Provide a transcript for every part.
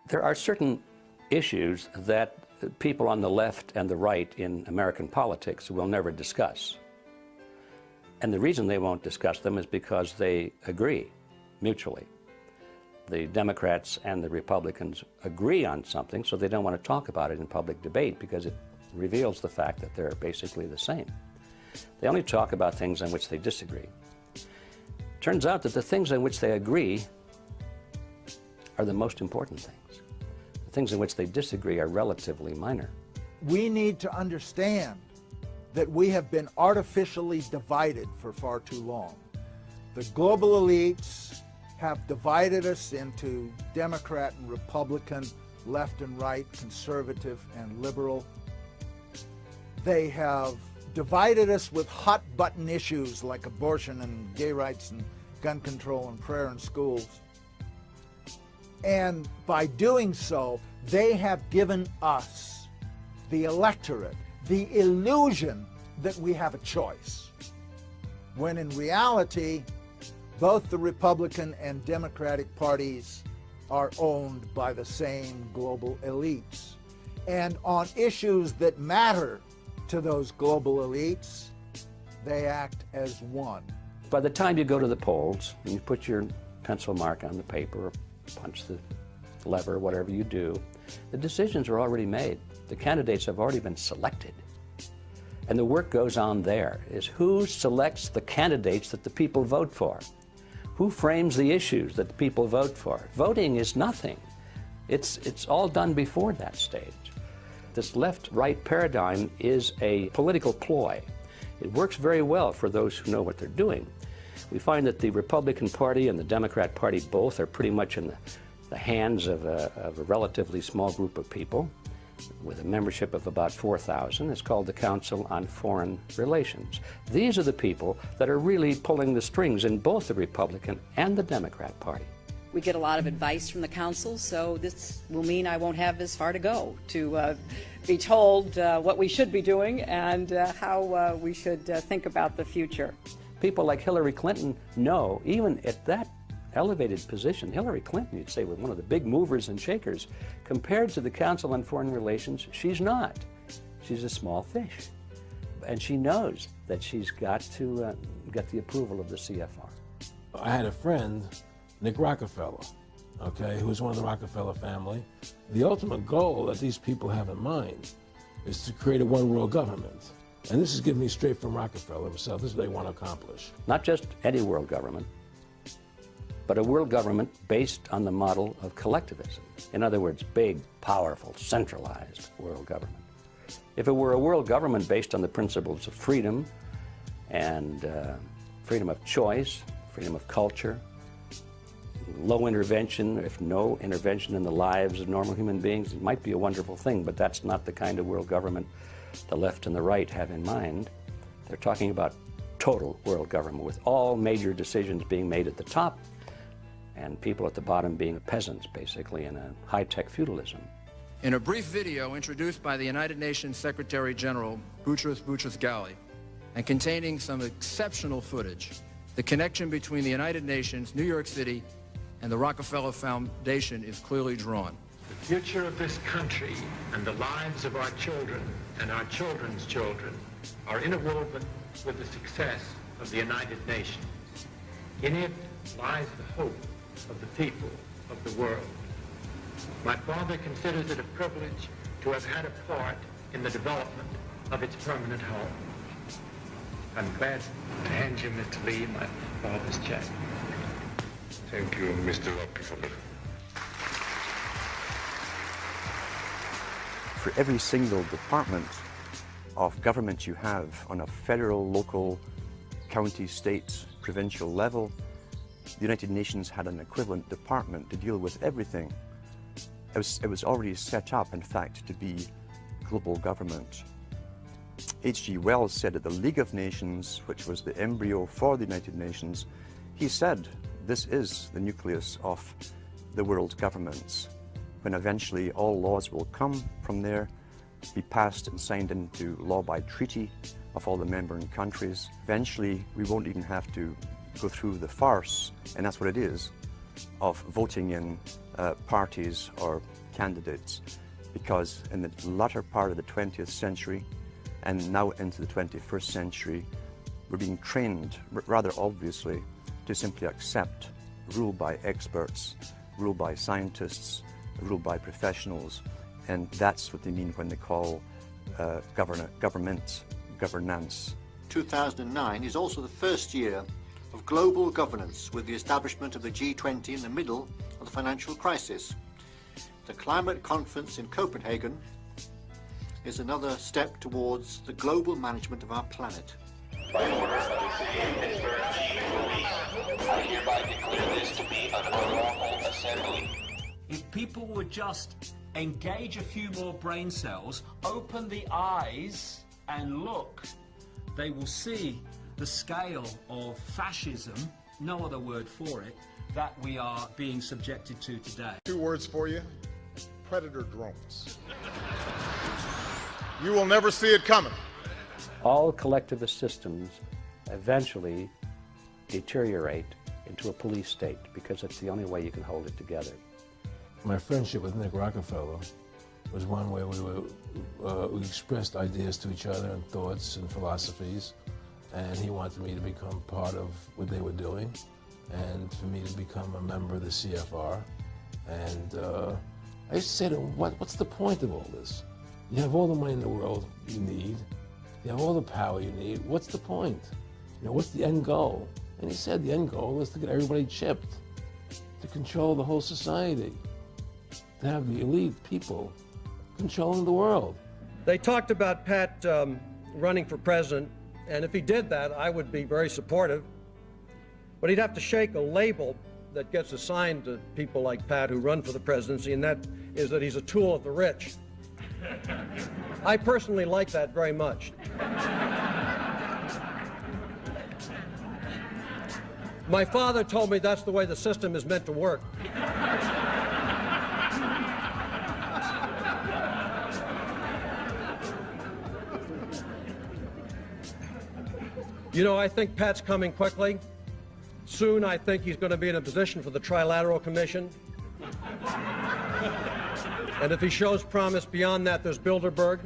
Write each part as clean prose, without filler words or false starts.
There are certain issues that people on the left and the right in American politics will never discuss. And the reason they won't discuss them is because they agree mutually. The Democrats and the Republicans agree on something, so they don't want to talk about it in public debate because it reveals the fact that they're basically the same. They only talk about things on which they disagree. Turns out that the things on which they agree are the most important things. The things in which they disagree are relatively minor. We need to understand that we have been artificially divided for far too long. The global elites have divided us into Democrat and Republican, left and right, conservative and liberal. They have divided us with hot-button issues like abortion and gay rights and gun control and prayer in schools. And by doing so, they have given us, the electorate, the illusion that we have a choice, when in reality, both the Republican and Democratic parties are owned by the same global elites. And on issues that matter to those global elites, they act as one. By the time you go to the polls and you put your pencil mark on the paper or punch the lever, whatever you do, the decisions are already made. The candidates have already been selected. And the work goes on there, is who selects the candidates that the people vote for? Who frames the issues that the people vote for? Voting is nothing. It's all done before that stage. This left-right paradigm is a political ploy. It works very well for those who know what they're doing. We find that the Republican Party and the Democrat Party both are pretty much in the hands of a relatively small group of people with a membership of about 4,000. It's called the Council on Foreign Relations. These are the people that are really pulling the strings in both the Republican and the Democrat Party. We get a lot of advice from the council, so this will mean I won't have as far to go to be told what we should be doing and how we should think about the future. People like Hillary Clinton know, even at that elevated position, Hillary Clinton, you'd say, was one of the big movers and shakers. Compared to the Council on Foreign Relations, she's not. She's a small fish. And she knows that she's got to get the approval of the CFR. I had a friend, Nick Rockefeller, okay, who was one of the Rockefeller family. The ultimate goal that these people have in mind is to create a one-world government. And this is given me straight from Rockefeller himself. This is what they want to accomplish. Not just any world government, but a world government based on the model of collectivism. In other words, big, powerful, centralized world government. If it were a world government based on the principles of freedom and freedom of choice, freedom of culture, low intervention, if no intervention in the lives of normal human beings, it might be a wonderful thing, but that's not the kind of world government the left and the right have in mind. They're talking about total world government with all major decisions being made at the top and people at the bottom being peasants, basically, in a high-tech feudalism. In a brief video introduced by the United Nations Secretary General Boutros Boutros-Ghali and containing some exceptional footage, the connection between the United Nations, New York City, and the Rockefeller Foundation is clearly drawn. The future of this country and the lives of our children and our children's children are interwoven with the success of the United Nations. In it lies the hope of the people of the world. My father considers it a privilege to have had a part in the development of its permanent home. I'm glad to hand you, Mr. Lee, my father's check. Thank you, Mr. Rockefeller. For every single department of government you have on a federal, local, county, state, provincial level, the United Nations had an equivalent department to deal with everything. It was already set up, in fact, to be global government. H.G. Wells said at the League of Nations, which was the embryo for the United Nations, he said, this is the nucleus of the world governments, when eventually all laws will come from there, be passed and signed into law by treaty of all the member countries. Eventually, we won't even have to go through the farce, and that's what it is, of voting in parties or candidates, because in the latter part of the 20th century and now into the 21st century, we're being trained, rather obviously, to simply accept rule by experts, rule by scientists, rule by professionals, and that's what they mean when they call governance. 2009 is also the first year of global governance, with the establishment of the G20 in the middle of the financial crisis. The climate conference in Copenhagen is another step towards the global management of our planet. By order of the City Police, I hereby declare this to be an unlawful assembly. If people would just engage a few more brain cells, open the eyes and look, they will see the scale of fascism, no other word for it, that we are being subjected to today. 2 words for you: predator drones. You will never see it coming. All collectivist systems eventually deteriorate into a police state because it's the only way you can hold it together. My friendship with Nick Rockefeller was one where we expressed ideas to each other and thoughts and philosophies, and he wanted me to become part of what they were doing and for me to become a member of the CFR. And I used to say to him, what's the point of all this? You have all the money in the world you need. You have all the power you need. What's the point? You know, what's the end goal? And he said the end goal is to get everybody chipped, to control the whole society, to have the elite people controlling the world. They talked about Pat running for president, and if he did that, I would be very supportive. But he'd have to shake a label that gets assigned to people like Pat who run for the presidency, and that is that he's a tool of the rich. I personally like that very much. My father told me that's the way the system is meant to work. You know, I think Pat's coming quickly. Soon, I think he's going to be in a position for the Trilateral Commission. And if he shows promise beyond that, there's Bilderberg.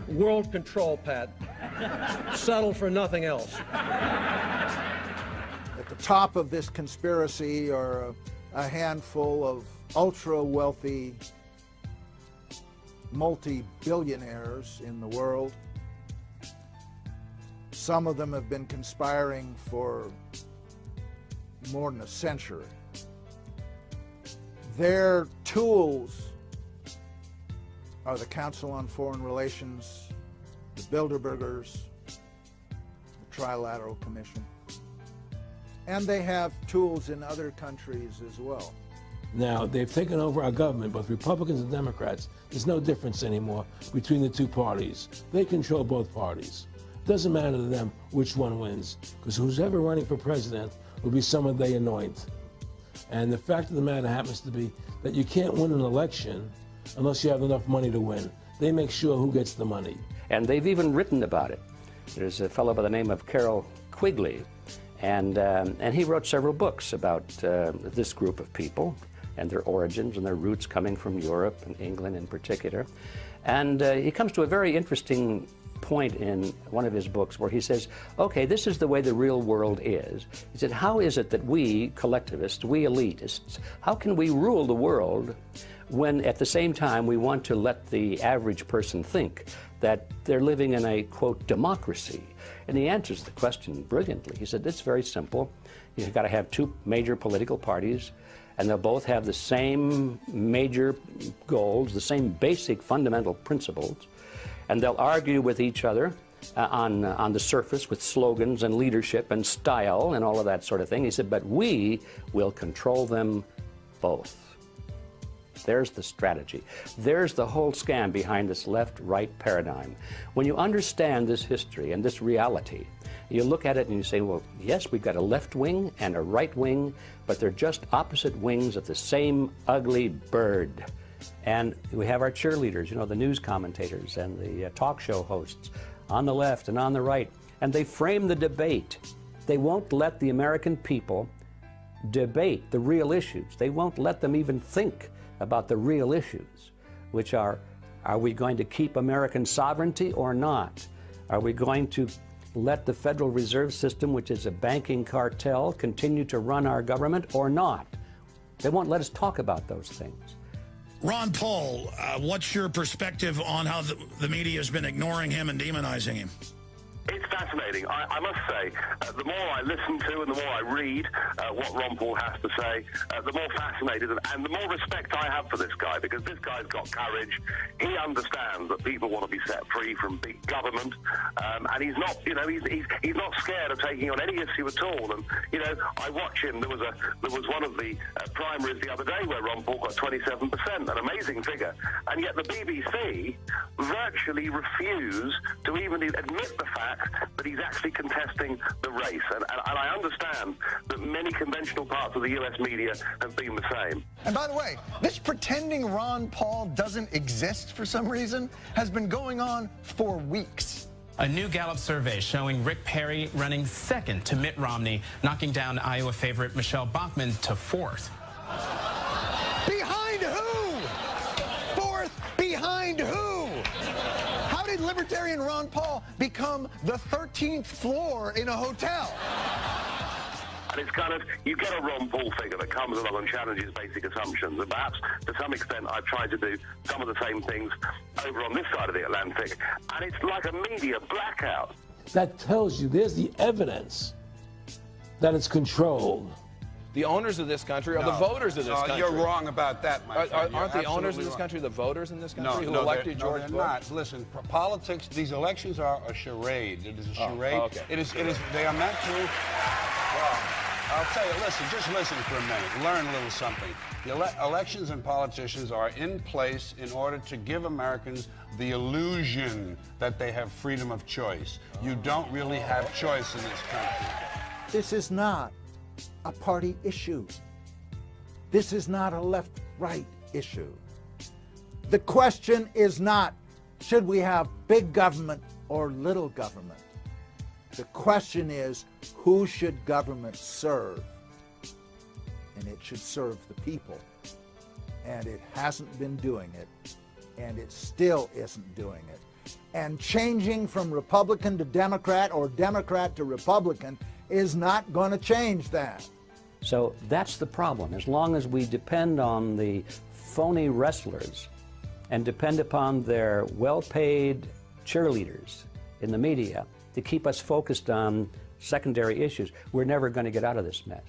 World control, Pat. Settle for nothing else. At the top of this conspiracy are a handful of ultra-wealthy multi-billionaires in the world. Some of them have been conspiring for more than a century. Their tools are the Council on Foreign Relations, the Bilderbergers, the Trilateral Commission, and they have tools in other countries as well. Now, they've taken over our government, both Republicans and Democrats. There's no difference anymore between the two parties. They control both parties. It doesn't matter to them which one wins, because who's ever running for president will be someone they anoint. And the fact of the matter happens to be that you can't win an election unless you have enough money to win. They make sure who gets the money. And they've even written about it. There's a fellow by the name of Carroll Quigley, and he wrote several books about this group of people and their origins and their roots coming from Europe and England in particular. And he comes to a very interesting point in one of his books where he says, okay, this is the way the real world is. He said, how is it that we collectivists, we elitists, how can we rule the world when at the same time we want to let the average person think that they're living in a, quote, democracy? And he answers the question brilliantly. He said, it's very simple. You've got to have two major political parties, and they'll both have the same major goals, the same basic fundamental principles, and they'll argue with each other on the surface with slogans and leadership and style and all of that sort of thing. He said, but we will control them both. There's the strategy. There's the whole scam behind this left-right paradigm. When you understand this history and this reality, you look at it and you say, well, yes, we've got a left wing and a right wing, but they're just opposite wings of the same ugly bird. And we have our cheerleaders, you know, the news commentators and the talk show hosts on the left and on the right, and they frame the debate. They won't let the American people debate the real issues. They won't let them even think about the real issues, which are we going to keep American sovereignty or not? Are we going to let the Federal Reserve System, which is a banking cartel, continue to run our government or not? They won't let us talk about those things. Ron Paul, what's your perspective on how the media has been ignoring him and demonizing him? It's fascinating. I must say, the more I listen to and the more I read what Ron Paul has to say, the more fascinated and the more respect I have for this guy, because this guy's got courage. He understands that people want to be set free from big government, and he's not, you know, he's not scared of taking on any issue at all. And you know, I watch him. There was one of the primaries the other day where Ron Paul got 27%, an amazing figure, and yet the BBC virtually refuse to even admit the fact that he's actually contesting the race. And I understand that many conventional parts of the U.S. media have been the same. And by the way, this pretending Ron Paul doesn't exist for some reason has been going on for weeks. A new Gallup survey showing Rick Perry running second to Mitt Romney, knocking down Iowa favorite Michelle Bachmann to fourth. Behind who? Fourth behind who? How did Libertarian Ron Paul become the 13th floor in a hotel? And it's kind of, you get a Ron Paul figure that comes along and challenges basic assumptions. And perhaps, to some extent, I've tried to do some of the same things over on this side of the Atlantic. And it's like a media blackout. That tells you there's the evidence that it's controlled. The owners of this country are the voters of this country. You're wrong about that, my friend. Aren't the owners of this country the voters in this country who elected George Bush? No, they're not. Listen, politics, these elections are a charade. It is a charade. Oh, okay. It is, they are meant to, well, I'll tell you, listen, just listen for a minute. Learn a little something. The elections and politicians are in place in order to give Americans the illusion that they have freedom of choice. You don't really have choice in this country. This is not a party issue. This is not a left-right issue. The question is not, should we have big government or little government? The question is, who should government serve? And it should serve the people. And it hasn't been doing it, and it still isn't doing it. And changing from Republican to Democrat or Democrat to Republican is not going to change that. So that's the problem. As long as we depend on the phony wrestlers and depend upon their well-paid cheerleaders in the media to keep us focused on secondary issues, we're never going to get out of this mess.